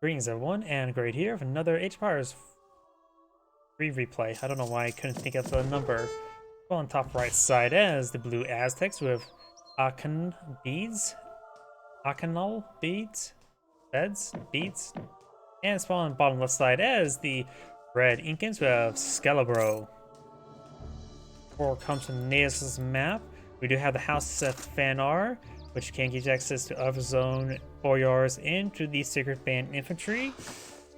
Greetings everyone, and great here with another Age of Empires free replay. I don't know why I couldn't think of the number. Well, on top right side as the blue Aztecs with AchnalBeads, AchnalBeads, beads, and spawn on bottom left side as the red Incans with Skelebro. Before it comes to Nasus' map, we do have the House of Fanar, which can give you access to other zone boyars into the Secret Band infantry.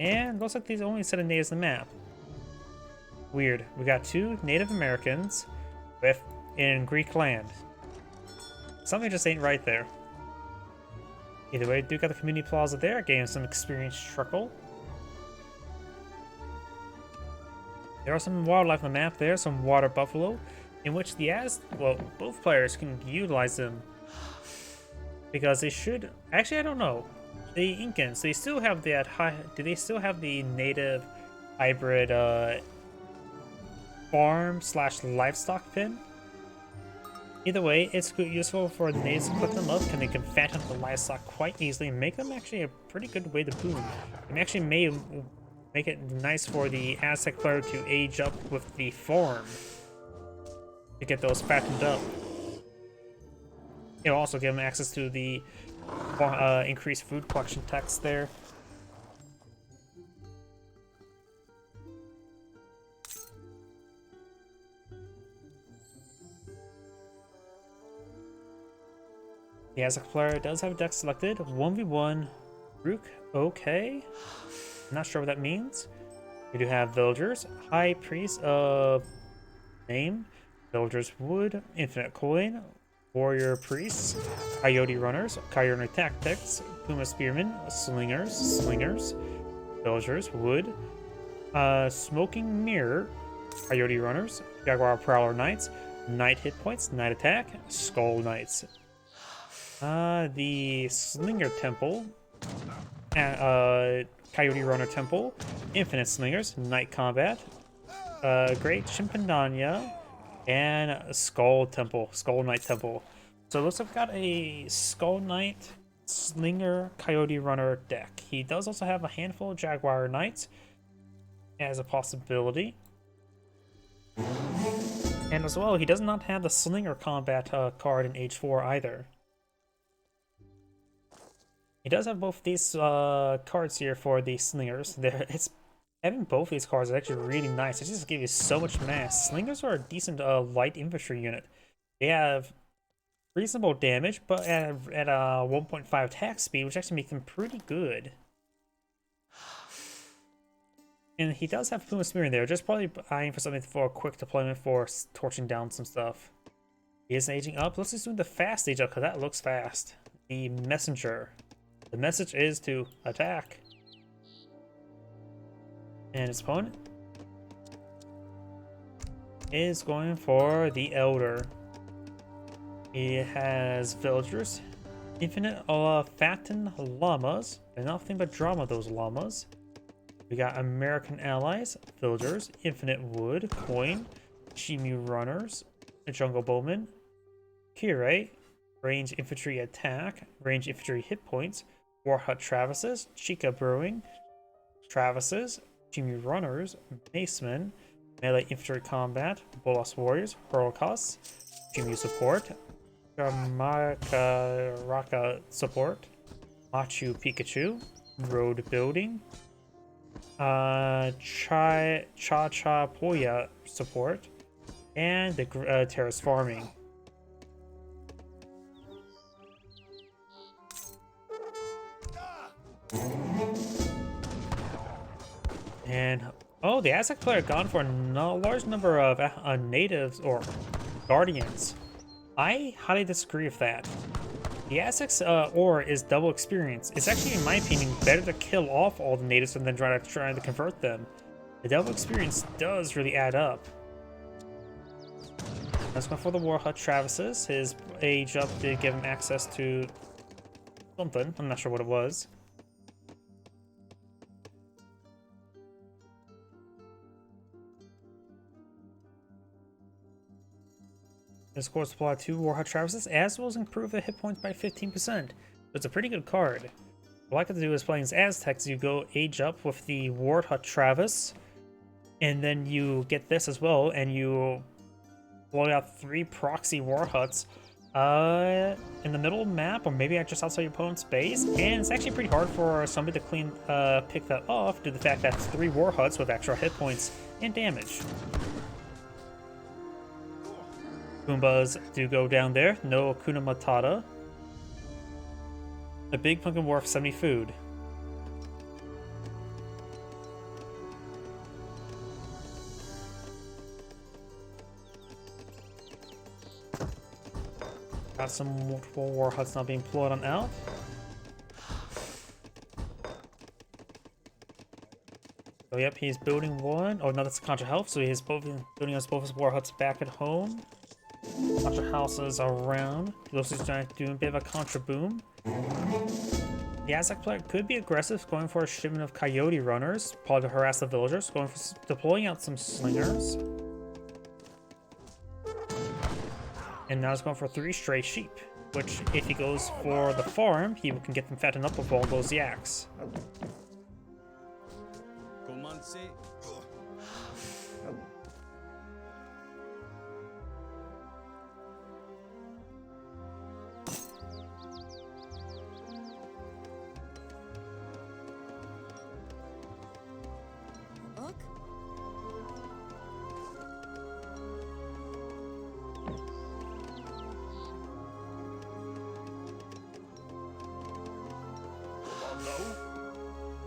And looks like these are only set of natives on the map. Weird. We got two Native Americans in Greek land. Something just ain't right there. Either way, do got the community plaza there, getting some experience trickle. There are some wildlife on the map there, some water buffalo, in which both players can utilize them. Because they should... Actually, I don't know. The Incans, they still have that do they still have the native hybrid farm/livestock pin? Either way, it's useful for the natives to click them up, and they can fatten up the livestock quite easily and make them actually a pretty good way to boom. And actually may make it nice for the Aztec player to age up with the farm to get those fattened up. It'll also give them access to the increased food collection tax there. The Aztec player does have a deck selected. 1v1 Rook, okay. Not sure what that means. We do have villagers, High Priest of Name, Villagers Wood, Infinite Coin, Warrior Priests, Coyote Runners, Coyote Tactics, Puma Spearmen, Slingers, Villagers, Wood, Smoking Mirror, Coyote Runners, Jaguar Prowler Knights, Knight Hit Points, Knight Attack, Skull Knights. The Slinger Temple, Coyote Runner Temple, Infinite Slingers, Knight Combat, Great Chimpandanya, and Skull Knight Temple. So it looks like we've got a Skull Knight, Slinger, Coyote Runner deck. He does also have a handful of Jaguar Knights as a possibility. And as well, he does not have the Slinger Combat card in H4 either. He does have both these cards here for the Slingers. Having both these cards is actually really nice. It just gives you so much mass. Slingers are a decent light infantry unit. They have reasonable damage, but at a 1.5 attack speed, which actually makes them pretty good. And he does have Puma Spear in there, just probably eyeing for something for a quick deployment for torching down some stuff. He is aging up. Let's just do the fast age up, because that looks fast. The Messenger. The message is to attack. And his opponent is going for the Elder. He has villagers, infinite fattened llamas, and nothing but drama those llamas. We got American allies, villagers, infinite wood, coin, Shimu runners, a jungle bowman, curate, range infantry attack, range infantry hit points, war hut Travises, Chica brewing, Travises, Shimu runners, macemen, melee infantry combat, bolas warriors, hurlcos, Shimu support, Raka support, Machu Pikachu, road building, Cha Poya support, and the terrace farming. And oh, the Aztec player gone for a large number of natives or guardians. I highly disagree with that. The Aztecs ore is double experience. It's actually, in my opinion, better to kill off all the natives than try to convert them. The double experience does really add up. Let's go for the War Hut Travises. His age up did give him access to something. I'm not sure what it was. This core supply 2 War Hut Travises, as well as improve the hit points by 15%. So it's a pretty good card. What I could do is playing as Aztecs, you go age up with the Ward Hut Travis, and then you get this as well, and you blow out 3 proxy War Huts in the middle map, or maybe just outside your opponent's base, and it's actually pretty hard for somebody to pick that off due to the fact that it's 3 War Huts with extra hit points and damage. Goombas do go down there, no Akuna Matata. A big pumpkin war for 70 food. Got some multiple war huts now being pulled on out. So yep, he's building one. Oh no, that's Contra Health, so he's building both his war huts back at home. Bunch of houses around. He looks like he's doing a bit of a Contra boom. The Aztec player could be aggressive, going for a shipment of coyote runners, probably to harass the villagers, deploying out some slingers. And now he's going for 3 stray sheep, which if he goes for the farm, he can get them fattened up with all those yaks.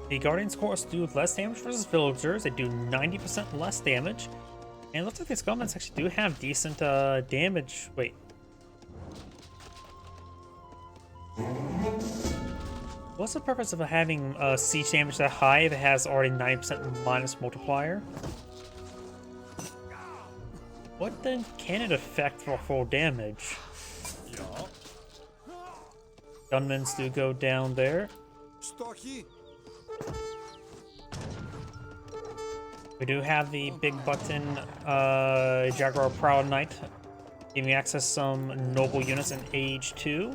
The Guardian's Course do less damage versus villagers. They do 90% less damage. And it looks like these governments actually do have decent damage. Wait. What's the purpose of having siege damage that high if it has already 90% minus multiplier? What then can it affect for full damage? Gunmen do go down there. We do have the big button Jaguar Proud Knight giving access some noble units in Age 2.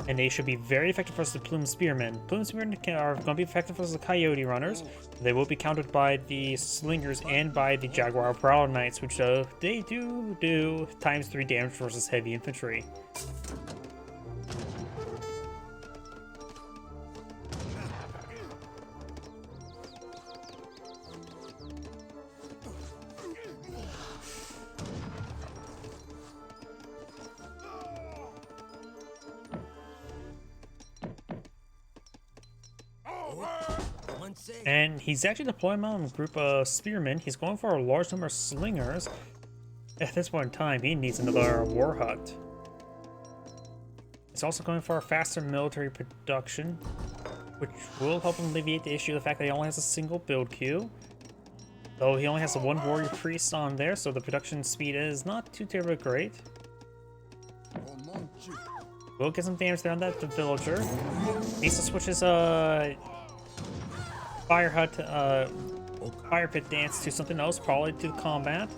And they should be very effective versus the Plume Spearmen. Plume Spearmen are going to be effective versus the Coyote Runners. They will be countered by the Slingers and by the Jaguar Proud Knights, which they do times 3 damage versus heavy infantry. And he's actually deploying him on a group of spearmen. He's going for a large number of slingers. At this point in time, he needs another war hut. He's also going for a faster military production, which will help him alleviate the issue of the fact that he only has a single build queue. Though he only has the 1 warrior priest on there, so the production speed is not too terribly great. We'll get some damage down that the villager. Needs to switch his fire hut, fire pit dance to something else, probably to combat.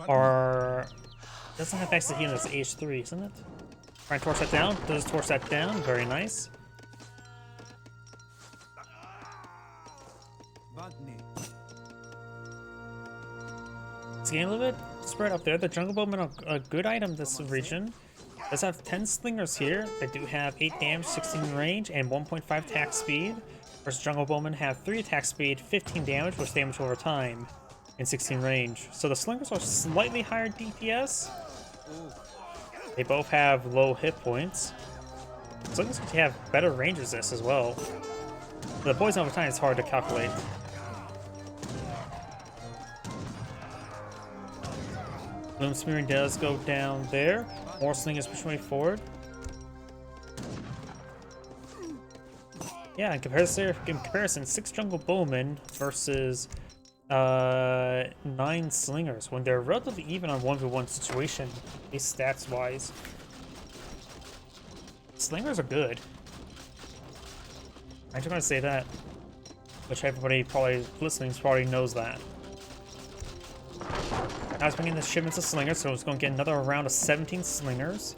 Or doesn't have access to healing, it's Age 3, isn't it? Try and torch that down. Does torch that down, very nice. It's getting a little bit spread up there. The jungle bowmen are a good item this region. Does have 10 slingers here. They do have 8 damage, 16 range, and 1.5 attack speed. Versus jungle bowmen have 3 attack speed, 15 damage, which damage over time, and 16 range. So the slingers are slightly higher DPS. They both have low hit points. Slingers actually have better range resist as well. The poison over time is hard to calculate. Bloom Smearing does go down there. More slingers pushing forward. Yeah, in comparison, 6 jungle bowmen versus 9 slingers, when they're relatively even on 1v1 situation, at least stats wise. Slingers are good. I'm just gonna say that, which everybody probably listening probably knows that. I was bringing the shipments of slingers, so I was going to get another round of 17 slingers.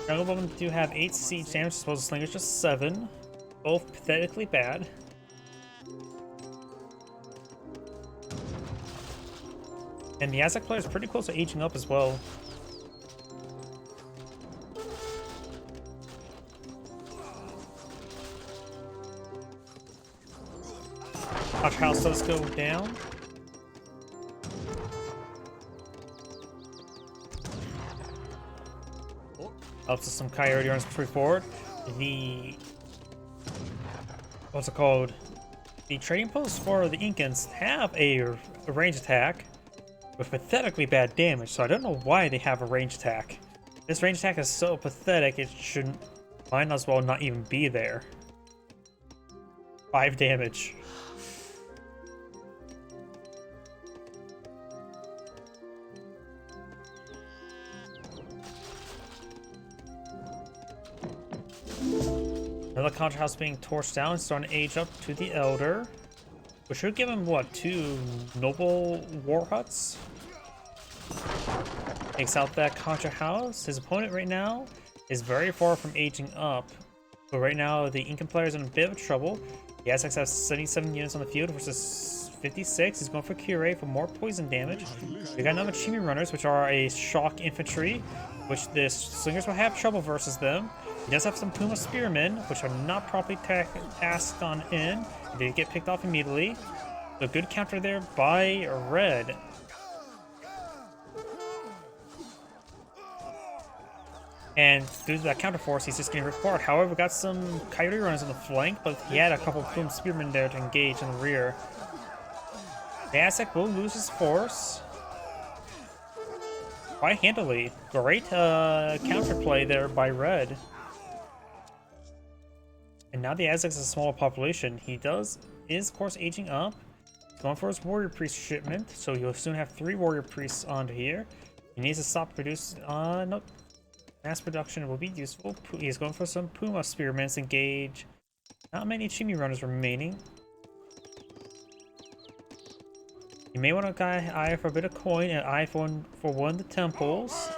Jungle bowmen do have 8 siege damage, as opposed to slingers just 7. Both pathetically bad. And the Aztec player is pretty close to aging up as well. Watch house does go down. Up to some coyote runs pretty forward. The what's it called? The trading posts for the Incans have a range attack with pathetically bad damage, so I don't know why they have a range attack. This range attack is so pathetic, it shouldn't, might as well not even be there. 5 damage. Another contra house being torched down, starting to age up to the Elder. We should give him, what, 2 noble war huts? Takes out that contra house. His opponent right now is very far from aging up. But right now, the Incan player is in a bit of trouble. The Aztecs have 77 units on the field versus 56. He's going for Cure for more poison damage. We got another Chimi Runners, which are a shock infantry, which the Slingers will have trouble versus them. He does have some Puma Spearmen, which are not properly tasked on in. They get picked off immediately. So good counter there by Red. And due to that counter force, he's just getting ripped apart. However, got some Coyote Runners on the flank, but he had a couple of Puma Spearmen there to engage in the rear. The Aztec will lose his force quite handily. Great counterplay there by Red. And now the Aztecs has a smaller population. He is of course aging up. He's going for his warrior priest shipment, so he'll soon have 3 warrior priests onto here. He needs to stop produce. Nope. Mass production will be useful. He's going for some Puma Spearmen to engage. Not many Chimi Runners remaining. You may want to eye for a bit of coin and eye for one of the temples.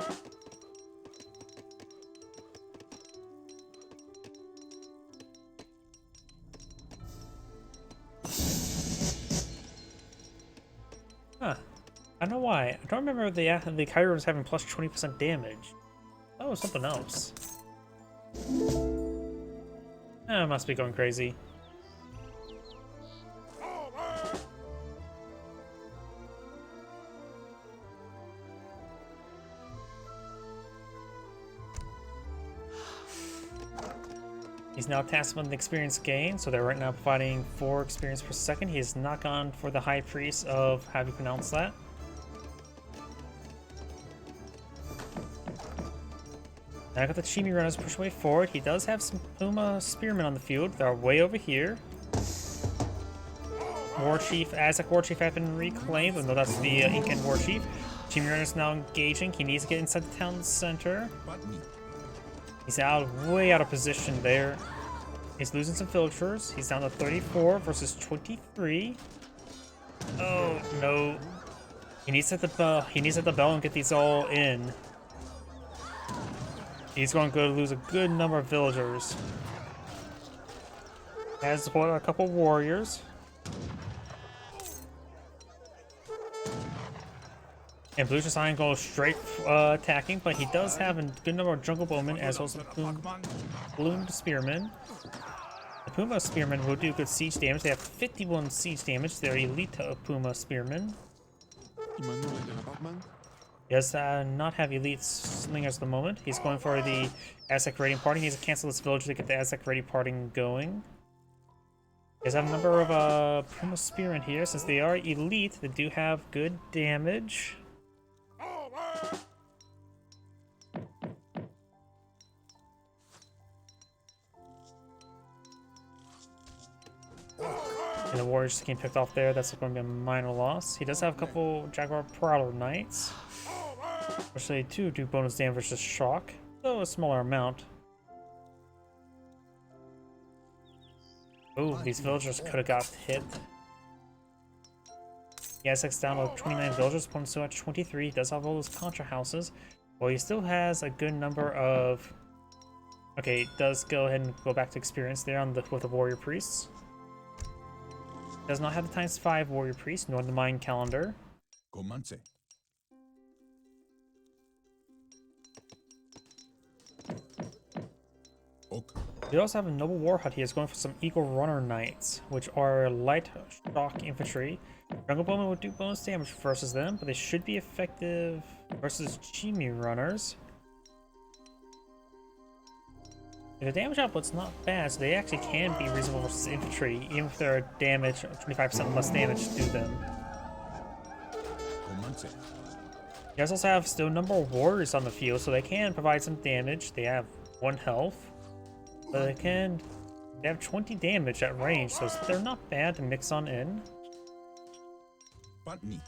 Huh. I don't know why. I don't remember the Chiron having plus 20% damage. That was something else. I must be going crazy. He's now tasked with the experience gain, so they're right now providing 4 experience per second. He has not gone for the High Priest of, how do you pronounce that? Now I got the Chimi Runners push way forward. He does have some Puma Spearmen on the field. They're way over here. War Chief, Aztec War Chief have been reclaimed, though that's the Incan War Chief. Chimi Runners now engaging. He needs to get inside the town center. He's way out of position there. He's losing some villagers. He's down to 34 versus 23. Oh no! He needs to hit the bell. He needs to hit the bell and get these all in. He's going to lose a good number of villagers. Has a couple warriors. And Blue's just not going to go straight attacking, but he does have a good number of jungle bowmen as well as ballooned spearmen. The Puma Spearmen will do good siege damage. They have 51 siege damage. They're elite Puma Spearmen. He does not have elite slingers at the moment. He's going for the Aztec raiding party. He needs to cancel this village to get the Aztec raiding party going. He does have a number of Puma Spearmen here. Since they are elite, they do have good damage. And the warriors just getting picked off there. That's going to be a minor loss. He does have a couple Jaguar Prowler Knights, which they do bonus damage versus shock, though a smaller amount. Oh, these villagers could have got hit. The Aztecs down to 29 villagers, opponent still at 23. He does have all those contra houses. Well, he still has a good number of Okay, it does go ahead and go back to experience there on the with the warrior priests. Does not have the ×5 warrior priest nor the mind calendar. Comanche. Ok. We also have a noble war hut here. It's going for some eagle runner knights, which are light shock infantry. Jungle bowmen would do bonus damage versus them, but they should be effective versus chimney runners. The damage output's not bad, so they actually can be reasonable versus infantry, even if they're damage 25% less damage to them. Comanche. You guys also have still a number of warriors on the field, so they can provide some damage. They have 1 health, but they have 20 damage at range, so they're not bad to mix on in. Patni.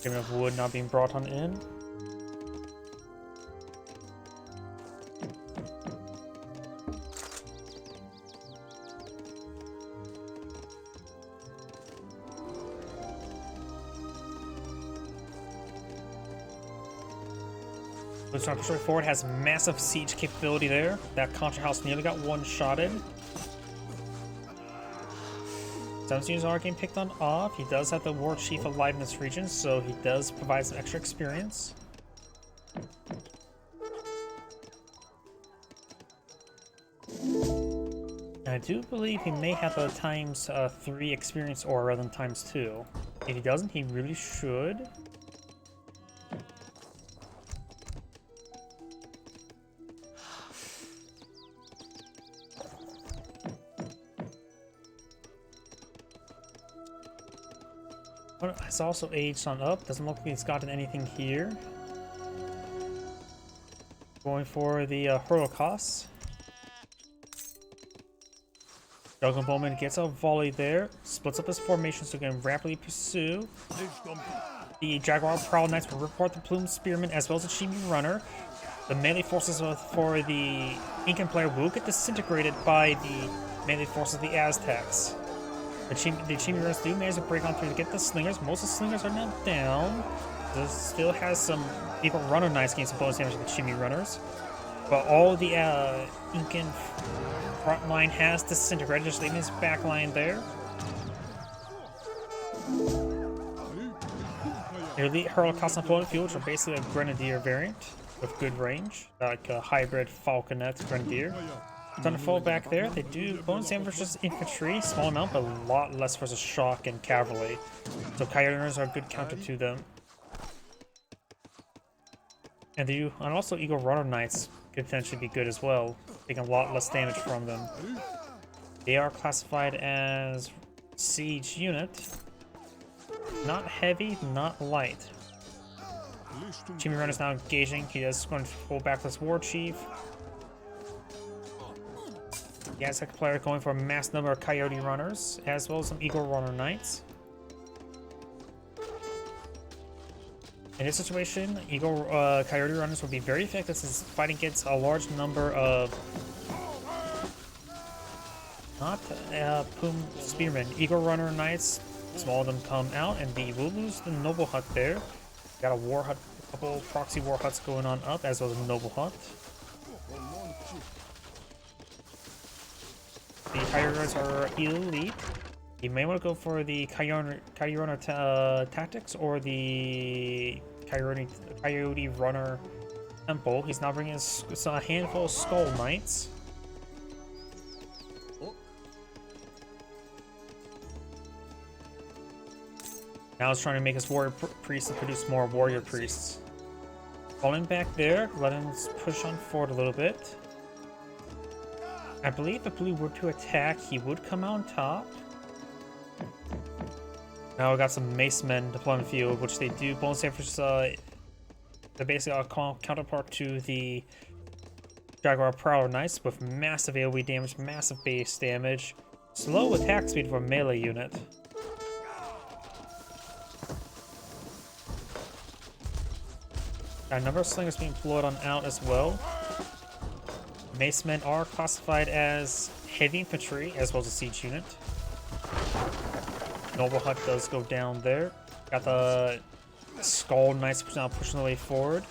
Given of wood not being brought on in. Let's try to push forward. Has massive siege capability there. That Contra House nearly got one-shotted. 17 units are getting picked on off. He does have the War Chief alive in this region, so he does provide some extra experience. And I do believe he may have a ×3 experience aura rather than ×2. If he doesn't, he really should. It's also aged on up. Doesn't look like he's gotten anything here. Going for the Holocaust. Jungle bowman gets a volley there. Splits up his formation so he can rapidly pursue. The Jaguar Prowl Knights will report the Plume Spearman as well as the Chimney Runner. The melee forces for the Incan player will get disintegrated by the melee forces of the Aztecs. The Chimney Runners do manage to break on through to get the Slingers. Most of the Slingers are now down. This still has some Eagle Runner Knights getting some bonus damage to the Chimney Runners. But all the Incan front line has disintegrated, just leaving his back line there. The Elite Holocaust and Floating Field, which are basically a Grenadier variant with good range, like a hybrid Falconet Grenadier. Time to fall back there. They do bonus damage versus infantry, small amount, but a lot less versus shock and cavalry. So Coyote Runners are a good counter to them. And also Eagle Runner Knights could potentially be good as well, taking a lot less damage from them. They are classified as siege unit. Not heavy, not light. Chimney Runner is now engaging. He is going to pull back this War Chief. The Aztec player going for a mass number of Coyote Runners, as well as some Eagle Runner Knights. In this situation, Coyote Runners will be very effective since fighting against a large number of Plume Spearmen. Eagle Runner Knights, small of them come out, and we'll lose the Noble Hut there. Got a War Hut, a couple proxy War Huts going on up, as well as a Noble Hut. The Coyote Runners are elite. You may want to go for the Coyote Runner tactics or the Coyote Runner Temple. He's now bringing a handful of Skull Knights. Now he's trying to make his Warrior Priests and produce more Warrior Priests. Falling back there, let him push on forward a little bit. I believe if Blue were to attack, he would come out on top. Now we got some Mace Men deploying the field, which they do bonus damage. They're basically a counterpart to the Jaguar Prowler Knights with massive AoE damage, massive base damage, slow attack speed for a melee unit. Got a number of Slingers being deployed on out as well. Mace Men are classified as heavy infantry as well as a siege unit. Noble Hut does go down there. Got the Skull Knights now pushing the way forward.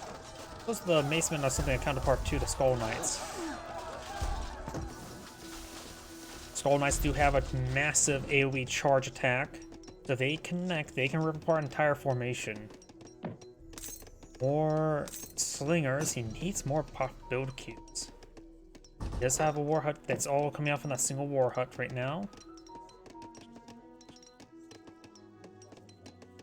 suppose the Macemen are something a counterpart to the Skull Knights. Skull Knights do have a massive AoE charge attack, so they connect, they can rip apart an entire formation. More slingers, he needs more pop build cubes. He does have a war hut that's all coming out from that single war hut right now.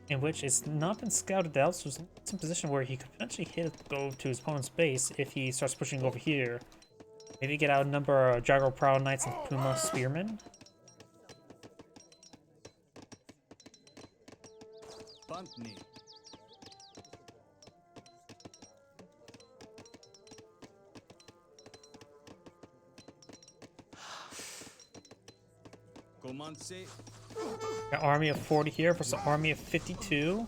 In which it's not been scouted out, so it's in a position where he could potentially go to his opponent's base if he starts pushing over here. Maybe get out a number of Jaguar Proud Knights and Puma Spearmen. Got army of 40 here versus an army of 52.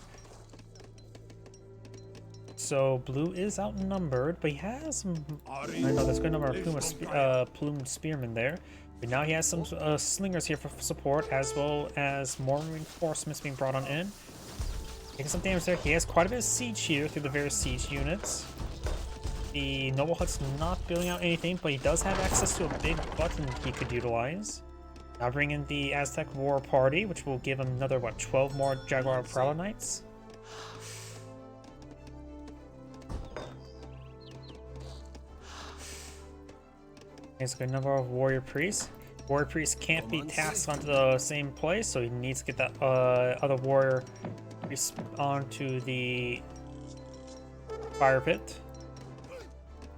So blue is outnumbered, but he has some. I know there's a good number of plumed spearmen there. But now he has some slingers here for support, as well as more reinforcements being brought on in. Taking some damage there. He has quite a bit of siege here through the various siege units. The Noble Hut's not building out anything, but he does have access to a big button he could utilize. Now bring in the Aztec War Party, which will give him another, what, 12 more Jaguar Prowler Knights? Here's a good number of Warrior Priests. Warrior Priest can't be tasked onto the same place, so he needs to get that other Warrior Priest onto the Fire Pit.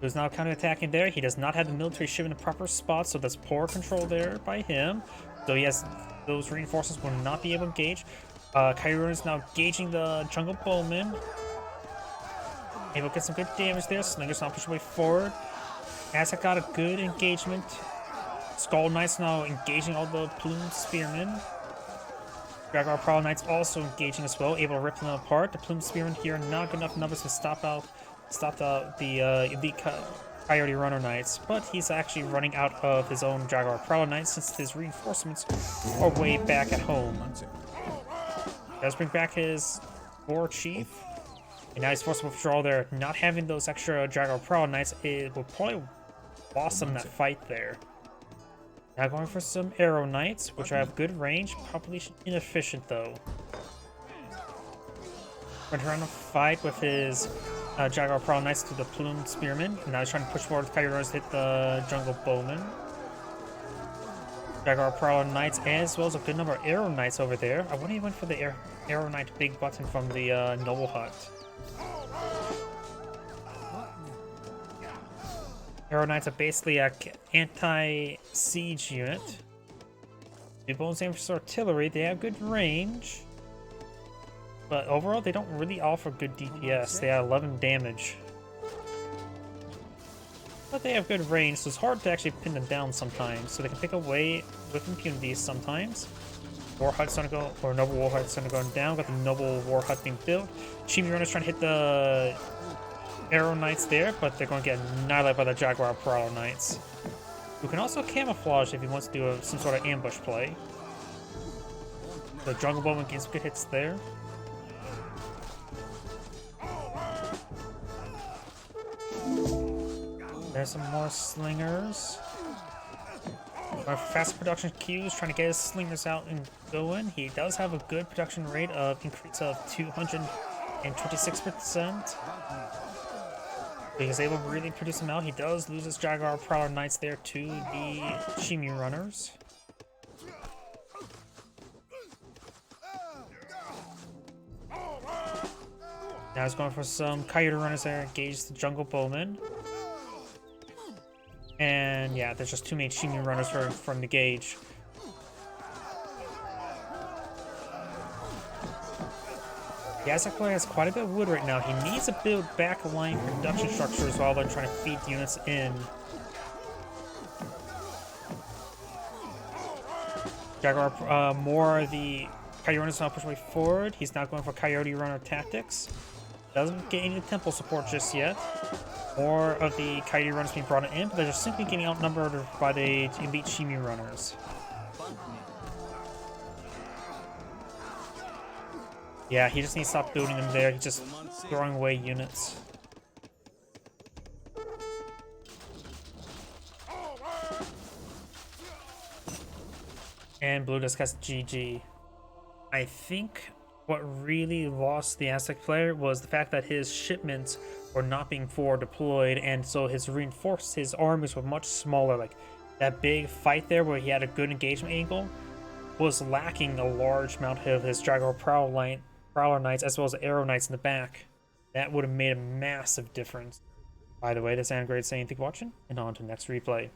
Who's now counter-attacking there. He does not have the military ship in the proper spot, so there's poor control there by him. So he has those reinforcements will not be able to engage. Kairon is now engaging the Jungle Bowman. Able to get some good damage there. Slinger's now pushing way forward. Aztec got a good engagement. Skull Knights now engaging all the plumed spearmen. Jaguar Prowl Knights also engaging as well, able to rip them apart. The plumed spearmen here are not good enough numbers to stop the elite Coyote Runner Knights, but he's actually running out of his own Jaguar Prowler Knights since his reinforcements are way back at home. He does bring back his War Chief, and now he's forced to withdraw there. Not having those extra Jaguar Prowler Knights, it will probably blossom that fight there. Now going for some Arrow Knights, which have good range, population inefficient though. Went around a fight with his Jaguar Prowl Knights to the Plumed Spearmen. And now he's trying to push forward with Kairos to hit the Jungle Bowman. Jaguar Prowl Knights, as well as a good number of Arrow Knights over there. I wonder he went for the Arrow Knight big button from the Noble Hut. Arrow Knights are basically an anti-siege unit. The bones aim for artillery. They have good range. But overall, they don't really offer good DPS. They have 11 damage. But they have good range, so it's hard to actually pin them down sometimes. So they can pick away with impunity sometimes. War Hut's gonna go, or Noble War Hut's gonna go down. Got the Noble War Hut being built. Chimney Runner's trying to hit the Arrow Knights there, but they're going to get annihilated by the Jaguar Prowler Knights. Who can also camouflage if he wants to do some sort of ambush play. The Jungle Bowman gets some good hits there. There's some more slingers. Fast production queues, trying to get his slingers out and going. He does have a good production rate of increase of 226%. He is able to really produce them out. He does lose his Jaguar Prowler Knights there to the Chimney Runners. Now he's going for some Coyote Runners there, engage the Jungle Bowman. And yeah, there's just too many Chimney Runners from the gauge. The Aztec player has quite a bit of wood right now. He needs to build back-line production structures while they're trying to feed units in. Jaguar, more of the Coyote Runners now push way forward. He's not going for Coyote Runner tactics. Doesn't get any temple support just yet. More of the Coyote Runners being brought in, but they're just simply getting outnumbered by the elite Chimney Runners. Yeah, he just needs to stop building them there. He's just throwing away units. And blue just cast GG. I think what really lost the Aztec player was the fact that his shipments were not being forward deployed, and so his armies were much smaller. Like that big fight there where he had a good engagement angle was lacking a large amount of his Jaguar Prowler Knights as well as Arrow Knights in the back. That would have made a massive difference. By the way, this Angrade saying thank you for watching, and on to the next replay.